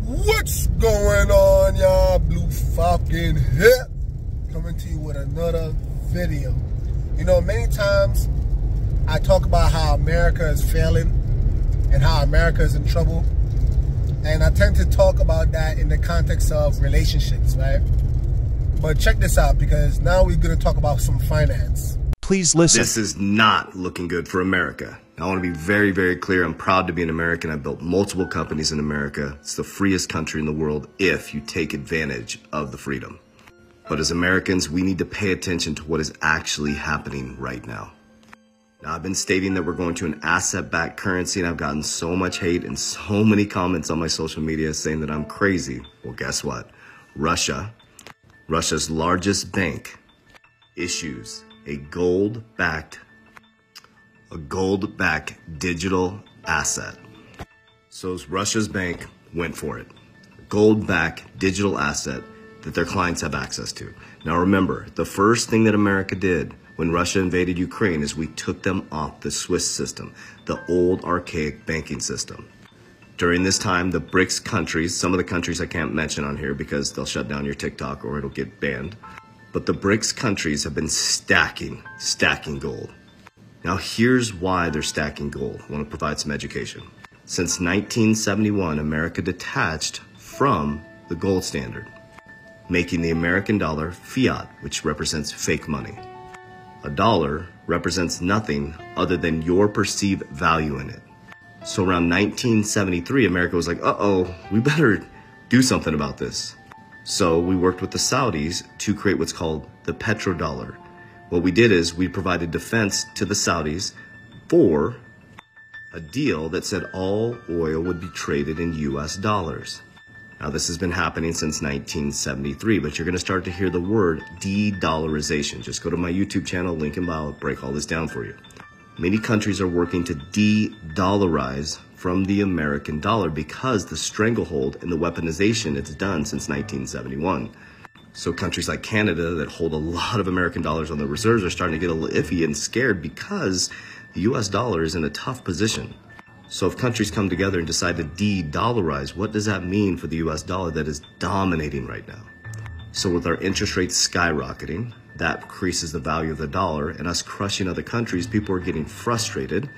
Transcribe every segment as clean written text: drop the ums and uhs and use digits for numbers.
What's going on, y'all? Blue Falcon here, coming to you with another video. You know, many times I talk about how America is failing and how America is in trouble, and I tend to talk about that in the context of relationships, right? But check this out, because now we're going to talk about some finance. Please listen. This is not looking good for America. I want to be very, very clear. I'm proud to be an American. I've built multiple companies in America. It's the freest country in the world if you take advantage of the freedom. But as Americans, we need to pay attention to what is actually happening right now. Now, I've been stating that we're going to an asset-backed currency, and I've gotten so much hate and so many comments on my social media saying that I'm crazy. Well, guess what? Russia's largest bank, issues a gold-backed digital asset. So Russia's bank went for it. A gold-backed digital asset that their clients have access to. Now remember, the first thing that America did when Russia invaded Ukraine is we took them off the Swiss system, the old archaic banking system. During this time, the BRICS countries, some of the countries I can't mention on here because they'll shut down your TikTok or it'll get banned, but the BRICS countries have been stacking gold. Now here's why they're stacking gold. I want to provide some education. Since 1971, America detached from the gold standard, making the American dollar fiat, which represents fake money. A dollar represents nothing other than your perceived value in it. So around 1973, America was like, uh-oh, we better do something about this. So we worked with the Saudis to create what's called the petrodollar. What we did is we provided defense to the Saudis for a deal that said all oil would be traded in US dollars. Now this has been happening since 1973, but you're going to start to hear the word de-dollarization. Just go to my YouTube channel, link in bio, I'll break all this down for you. Many countries are working to de-dollarize from the American dollar because the stranglehold and the weaponization it's done since 1971. So countries like Canada that hold a lot of American dollars on their reserves are starting to get a little iffy and scared because the US dollar is in a tough position. So if countries come together and decide to de-dollarize, what does that mean for the US dollar that is dominating right now? So with our interest rates skyrocketing, that increases the value of the dollar, and us crushing other countries, people are getting frustrated.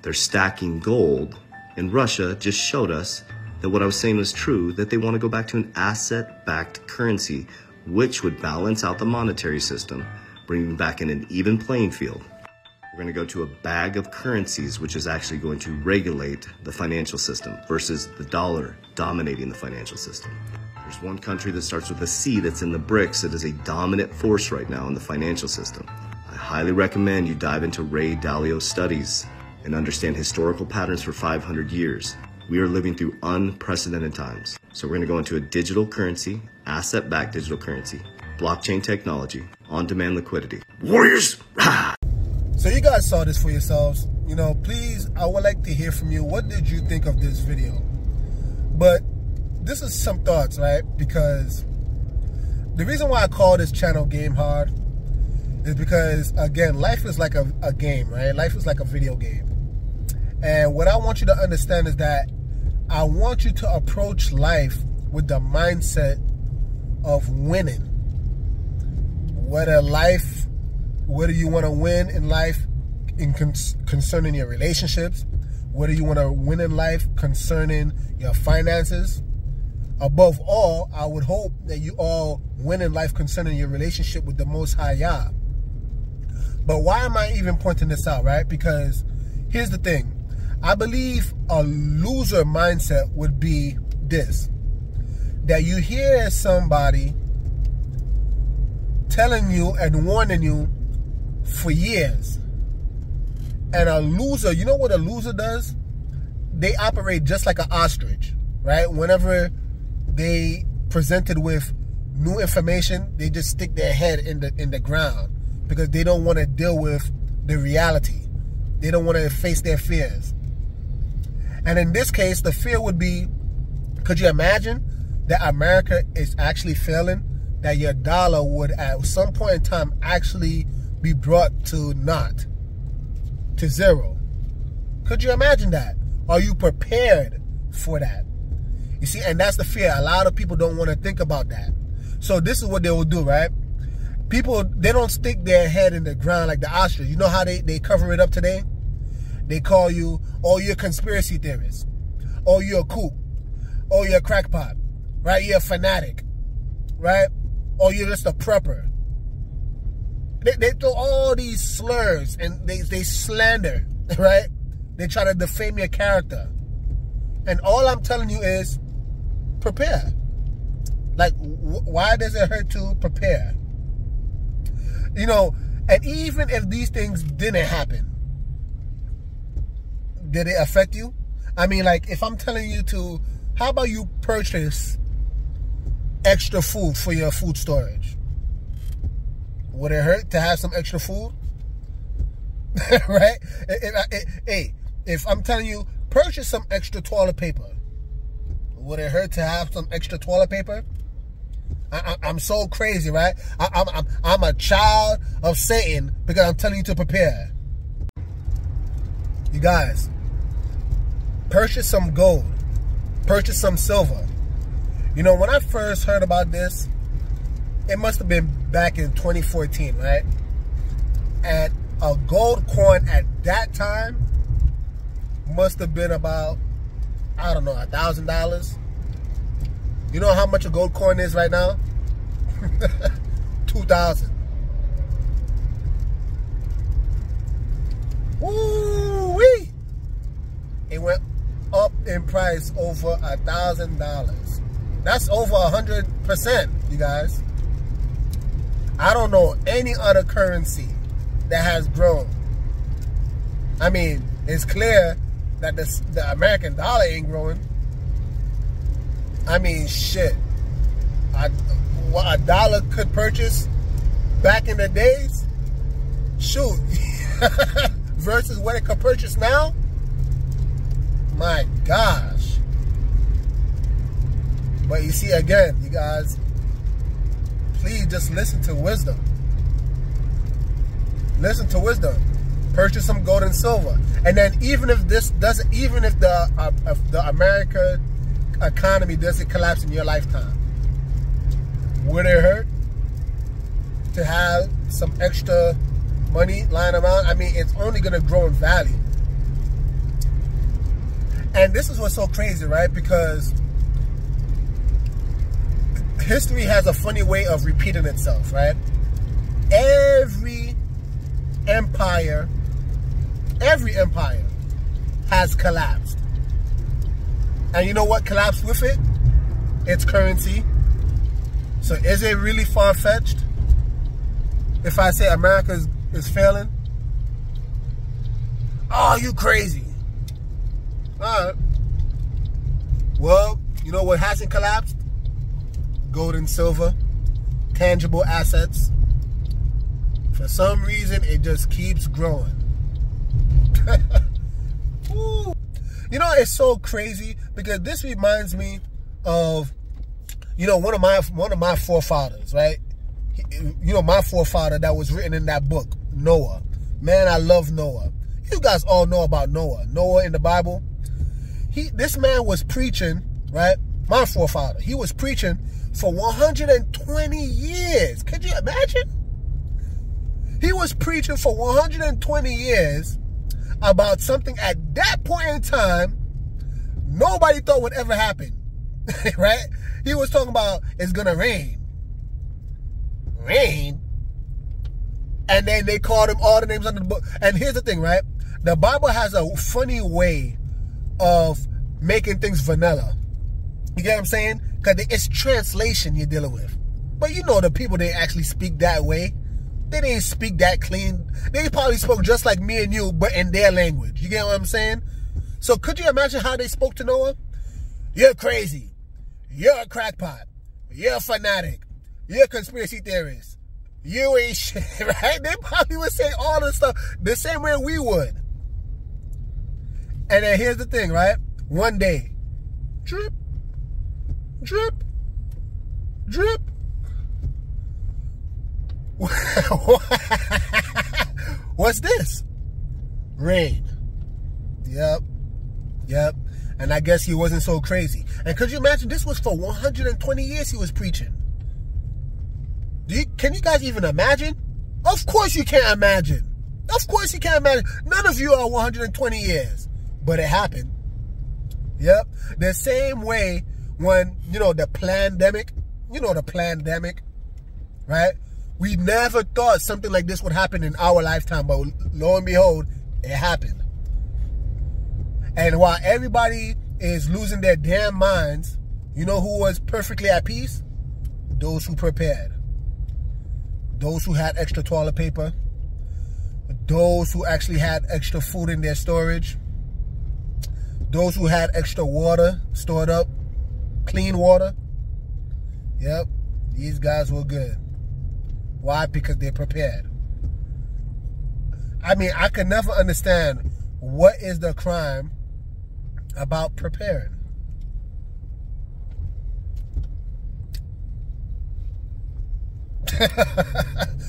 They're stacking gold, and Russia just showed us that what I was saying was true, that they want to go back to an asset-backed currency, which would balance out the monetary system, bringing back in an even playing field. We're going to go to a bag of currencies, which is actually going to regulate the financial system versus the dollar dominating the financial system. There's one country that starts with a C that's in the BRICS that is a dominant force right now in the financial system. I highly recommend you dive into Ray Dalio's studies and understand historical patterns for 500 years. We are living through unprecedented times. So we're going to go into a digital currency, asset-backed digital currency, blockchain technology, on-demand liquidity. Warriors! So you guys saw this for yourselves. You know, please, I would like to hear from you. What did you think of this video? But this is some thoughts, right? Because the reason why I call this channel Game Hard is because, again, life is like a game, right? Life is like a video game. And what I want you to understand is that I want you to approach life with the mindset of winning. Whether you want to win in life concerning your relationships, whether you want to win in life concerning your finances. Above all, I would hope that you all win in life concerning your relationship with the Most High Yah. But why am I even pointing this out, right? Because here's the thing. I believe a loser mindset would be this. That you hear somebody telling you and warning you for years. And a loser, you know what a loser does? They operate just like an ostrich, right? Whenever they presented with new information, they just stick their head in the ground because they don't want to deal with the reality. They don't want to face their fears. And in this case, the fear would be, could you imagine that America is actually failing? That your dollar would at some point in time actually be brought to naught, to zero. Could you imagine that? Are you prepared for that? You see, and that's the fear. A lot of people don't want to think about that. So this is what they will do, right? People, they don't stick their head in the ground like the ostrich. You know how they cover it up today? They call you, oh, you're a conspiracy theorist. Oh, you're a kook. Oh, you're a crackpot. Right? You're a fanatic. Right? Or you're just a prepper. They throw all these slurs and they slander, right? They try to defame your character. And all I'm telling you is prepare. Like, why does it hurt to prepare? You know, and even if these things didn't happen, did it affect you? I mean, like, if I'm telling you to, how about you purchase extra food for your food storage? Would it hurt to have some extra food? Right? Hey, if I'm telling you, purchase some extra toilet paper, would it hurt to have some extra toilet paper? I'm so crazy, right? I'm a child of Satan because I'm telling you to prepare. You guys, purchase some gold. Purchase some silver. You know, when I first heard about this, it must have been back in 2014, right? And a gold coin at that time must have been about, I don't know, $1,000. You know how much a gold coin is right now? 2,000. Woo-wee! It went up in price over $1,000. That's over 100%, you guys. I don't know any other currency that has grown. I mean, it's clear that the American dollar ain't growing. I mean, shit. What a dollar could purchase back in the days, shoot, versus what it could purchase now. My gosh. But you see, again, you guys, please just listen to wisdom. Listen to wisdom. Purchase some gold and silver. And then even if this doesn't, even if the American economy doesn't collapse in your lifetime, would it hurt to have some extra money lying around? I mean, it's only going to grow in value. And this is what's so crazy, right? Because history has a funny way of repeating itself, right? Every empire has collapsed. And you know what collapsed with it? Its currency. So is it really far-fetched if I say America is failing? Oh, you crazy. All right. Well, you know what hasn't collapsed? Gold and silver, tangible assets. For some reason, it just keeps growing. Ooh. You know, it's so crazy because this reminds me of, you know, one of my forefathers, right? You know, my forefather that was written in that book, Noah. Man, I love Noah. You guys all know about Noah. Noah in the Bible. This man was preaching, right? My forefather. He was preaching for 120 years. Could you imagine? He was preaching for 120 years about something at that point in time nobody thought would ever happen. Right? He was talking about it's gonna rain. Rain? And then they called him all the names under the book. And here's the thing, right? The Bible has a funny way of making things vanilla. You get what I'm saying? Because it's translation you're dealing with. But you know the people, they actually speak that way. They didn't speak that clean. They probably spoke just like me and you, but in their language. You get what I'm saying? So could you imagine how they spoke to Noah? You're crazy. You're a crackpot. You're a fanatic. You're a conspiracy theorist. You ain't shit, right? They probably would say all this stuff the same way we would. And then here's the thing, right? One day, drip, drip, drip. What's this? Rain. Yep. And I guess he wasn't so crazy. And could you imagine, this was for 120 years he was preaching. Can you guys even imagine? Of course you can't imagine. Of course you can't imagine. None of you are 120 years. But it happened. Yep. The same way when, the pandemic, right? We never thought something like this would happen in our lifetime, but lo and behold, it happened. And while everybody is losing their damn minds, you know who was perfectly at peace? Those who prepared. Those who had extra toilet paper. Those who actually had extra food in their storage. Those who had extra water stored up. Clean water. Yep. These guys were good. Why? Because they prepared. I mean, I could never understand what is the crime about preparing.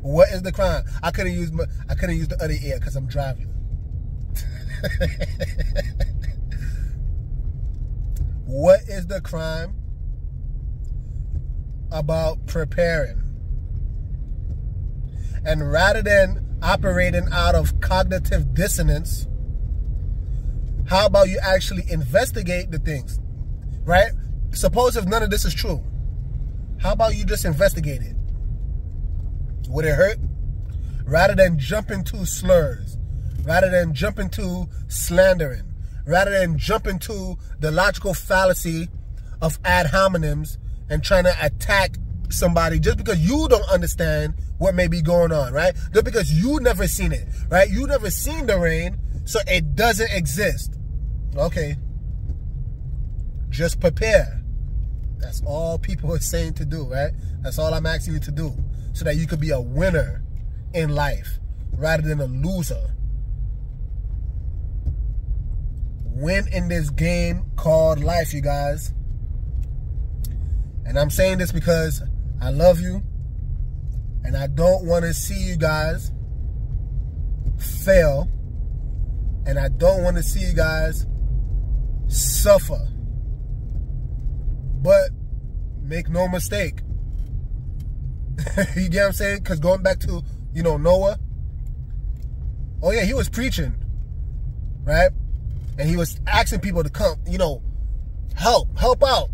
What is the crime? I couldn't use the other ear because I'm driving. What is the crime about preparing? And rather than operating out of cognitive dissonance, how about you actually investigate the things, right? Suppose if none of this is true, how about you just investigate it? Would it hurt? Rather than jump into slurs, rather than jump into slandering, rather than jump into the logical fallacy of ad hominems and trying to attack somebody just because you don't understand what may be going on, right? Just because you never seen it, right? You never seen the rain, so it doesn't exist. Okay. Just prepare. That's all people are saying to do, right? That's all I'm asking you to do, so that you could be a winner in life rather than a loser. Win in this game called life, you guys. And I'm saying this because I love you, and I don't want to see you guys fail, and I don't want to see you guys suffer. But make no mistake, you get what I'm saying? Because going back to, Noah, oh yeah, he was preaching, right? And he was asking people to come, help out,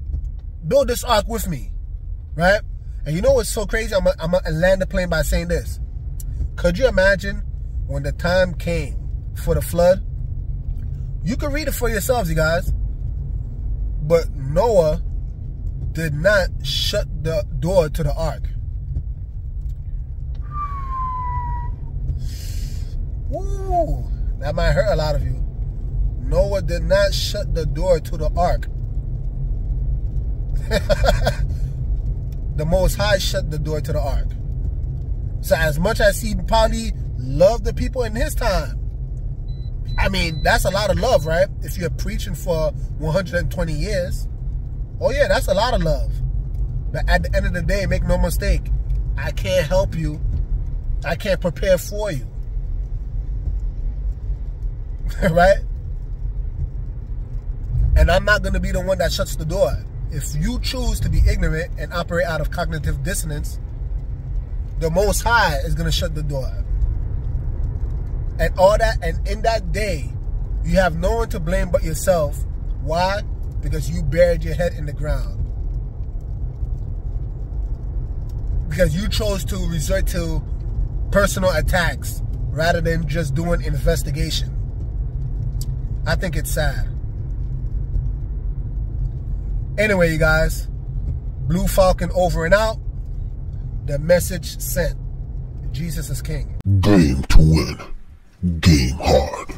build this ark with me, right? And you know what's so crazy? I'm gonna land the plane by saying this. Could you imagine when the time came for the flood? You can read it for yourselves, you guys. But Noah did not shut the door to the ark. Ooh, that might hurt a lot of you. Noah did not shut the door to the ark. The Most High shut the door to the ark. So as much as he probably loved the people in his time, I mean, that's a lot of love, right? If you're preaching for 120 years, oh yeah, that's a lot of love. But at the end of the day, make no mistake, I can't help you. I can't prepare for you. Right? And I'm not going to be the one that shuts the door. If you choose to be ignorant and operate out of cognitive dissonance, the Most High is going to shut the door. And all that, and in that day, you have no one to blame but yourself. Why? Because you buried your head in the ground. Because you chose to resort to personal attacks rather than just doing investigation. I think it's sad. Anyway, you guys, Blue Falcon over and out. The message sent. Jesus is king. Game to win. Game hard.